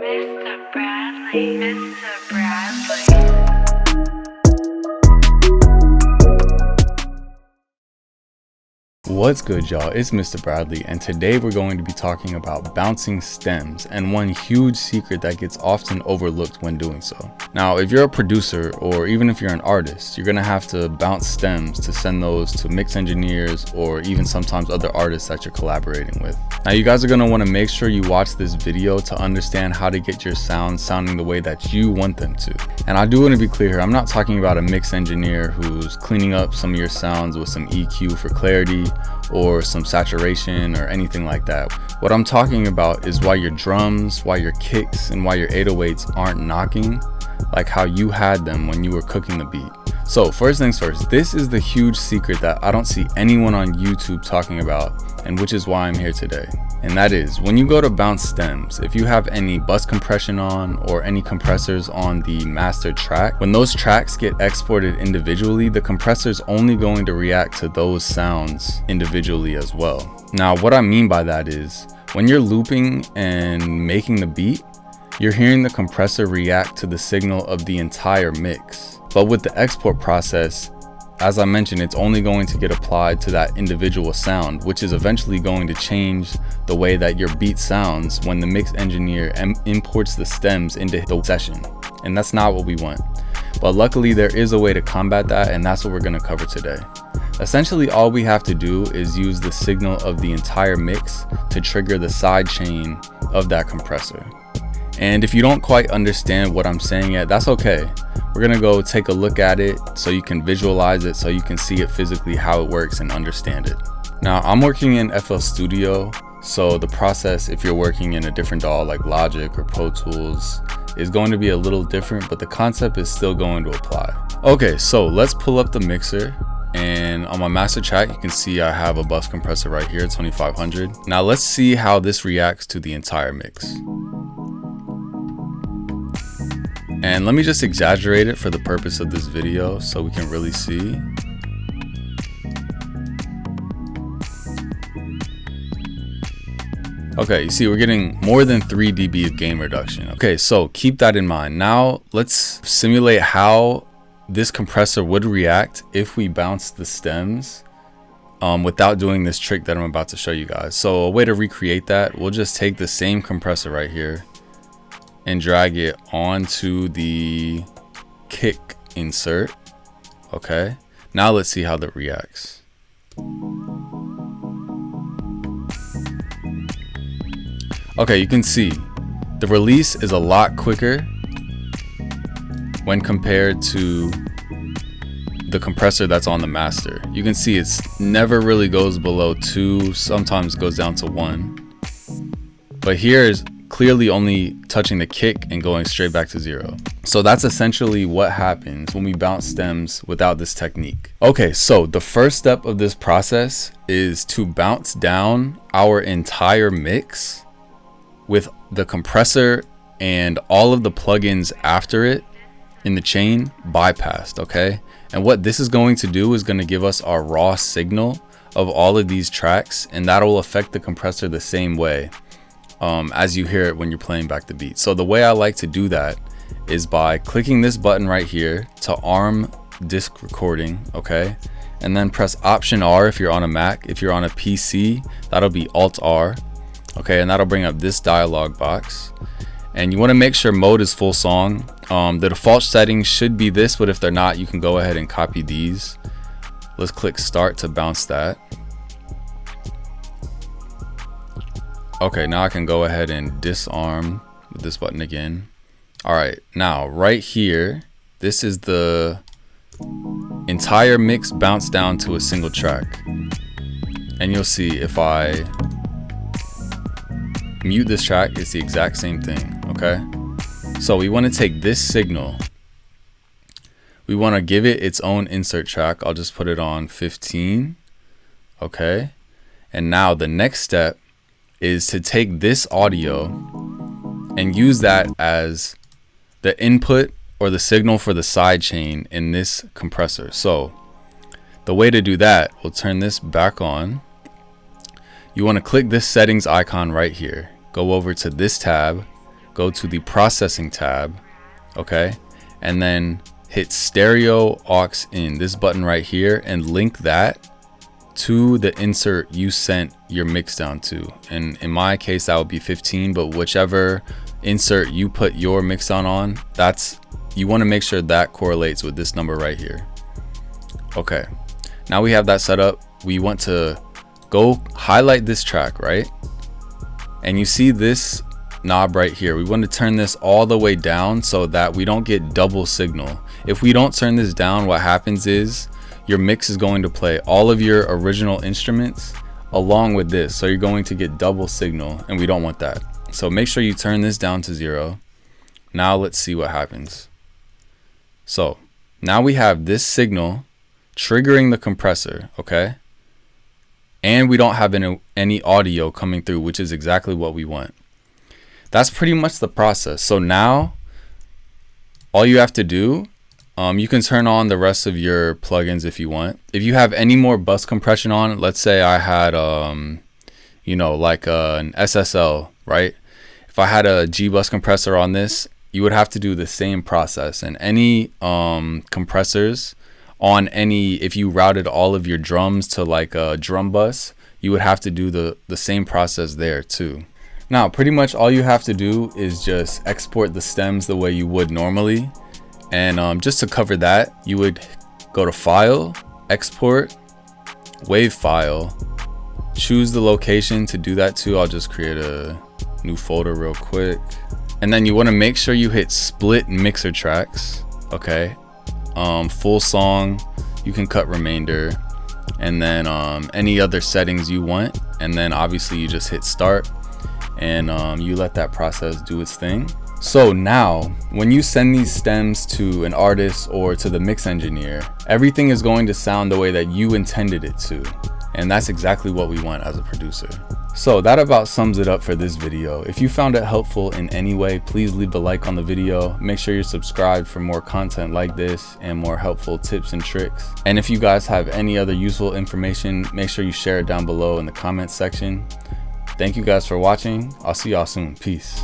Mr. Bradley, Mr. Bradley. What's good, y'all? It's Mr. Bradley, and today we're going to be talking about bouncing stems and one huge secret that gets often overlooked when doing so. Now, if you're a producer or even if you're an artist, you're gonna have to bounce stems to send those to mix engineers or even sometimes other artists that you're collaborating with. Now, you guys are gonna wanna make sure you watch this video to understand how to get your sounds sounding the way that you want them to. And I do wanna be clear here, I'm not talking about a mix engineer who's cleaning up some of your sounds with some EQ for clarity or some saturation or anything like that. What I'm talking about is why your drums, why your kicks, and why your 808s aren't knocking like how you had them when you were cooking the beat. So first things first, this is the huge secret that I don't see anyone on YouTube talking about, and which is why I'm here today. And that is, when you go to bounce stems, if you have any bus compression on or any compressors on the master track, when those tracks get exported individually, the compressor's only going to react to those sounds individually as well. Now, what I mean by that is, when you're looping and making the beat, you're hearing the compressor react to the signal of the entire mix. But with the export process, as I mentioned, it's only going to get applied to that individual sound, which is eventually going to change the way that your beat sounds when the mix engineer imports the stems into the session. And that's not what we want. But luckily there is a way to combat that, and that's what we're going to cover today. Essentially, all we have to do is use the signal of the entire mix to trigger the side chain of that compressor. And if you don't quite understand what I'm saying yet, that's okay. We're gonna go take a look at it so you can visualize it, so you can see it physically, how it works, and understand it. Now, I'm working in FL Studio, so the process, if you're working in a different DAW like Logic or Pro Tools, is going to be a little different, but the concept is still going to apply. Okay, so let's pull up the mixer. And on my master track, you can see I have a bus compressor right here, 2500. Now let's see how this reacts to the entire mix. And let me just exaggerate it for the purpose of this video so we can really see. Okay, you see we're getting more than 3 dB of gain reduction. Okay, so keep that in mind. Now let's simulate how this compressor would react if we bounce the stems without doing this trick that I'm about to show you guys. So a way to recreate that, we'll just take the same compressor right here and drag it onto the kick insert. Okay, now let's see how that reacts. Okay, you can see the release is a lot quicker when compared to the compressor that's on the master. You can see it's never really goes below 2, sometimes goes down to 1. But here is clearly only touching the kick and going straight back to 0. So that's essentially what happens when we bounce stems without this technique. Okay, so the first step of this process is to bounce down our entire mix with the compressor and all of the plugins after it in the chain bypassed, okay? And what this is going to do is going to give us our raw signal of all of these tracks, and that will affect the compressor the same way as you hear it when you're playing back the beat. So the way I like to do that is by clicking this button right here to arm disc recording, okay? And then press Option R if you're on a Mac. If you're on a PC, that'll be Alt R, okay? And that'll bring up this dialog box. And you want to make sure mode is full song. The default settings should be this, but if they're not, you can go ahead and copy these. Let's click Start to bounce that. Okay, now I can go ahead and disarm with this button again. All right, now right here, this is the entire mix bounced down to a single track. And you'll see if I mute this track, it's the exact same thing, okay? So we want to take this signal, we want to give it its own insert track. I'll just put it on 15, okay? And now the next step is to take this audio and use that as the input or the signal for the side chain in this compressor. So the way to do that, we'll turn this back on. You want to click this settings icon right here, go over to this tab, go to the processing tab, okay, and then hit stereo aux in, this button right here, and link that to the insert you sent your mix down to. And in my case that would be 15, but whichever insert you put your mix down on, that's, you want to make sure that correlates with this number right here. Okay, now we have that set up. We want to go highlight this track, right? And you see this knob right here. We want to turn this all the way down so that we don't get double signal. If we don't turn this down, what happens is your mix is going to play all of your original instruments along with this. So you're going to get double signal, and we don't want that. So make sure you turn this down to 0. Now let's see what happens. So now we have this signal triggering the compressor, okay? And we don't have any audio coming through, which is exactly what we want. That's pretty much the process. So now all you have to do, you can turn on the rest of your plugins if you want. If you have any more bus compression on, let's say I had, you know, like an SSL, right? If I had a G bus compressor on this, you would have to do the same process. And any compressors on any, if you routed all of your drums to like a drum bus, you would have to do the same process there too. Now pretty much all you have to do is just export the stems the way you would normally. And just to cover that, you would go to File, Export, Wave File, choose the location to do that too. I'll just create a new folder real quick. And then you want to make sure you hit Split Mixer Tracks, okay? Full song, you can cut remainder, and then any other settings you want. And then obviously you just hit Start, and you let that process do its thing. So now when you send these stems to an artist or to the mix engineer, everything is going to sound the way that you intended it to. And that's exactly what we want as a producer. So that about sums it up for this video. If you found it helpful in any way, please leave a like on the video. Make sure you're subscribed for more content like this and more helpful tips and tricks. And if you guys have any other useful information, make sure you share it down below in the comments section. Thank you guys for watching. I'll see y'all soon. Peace.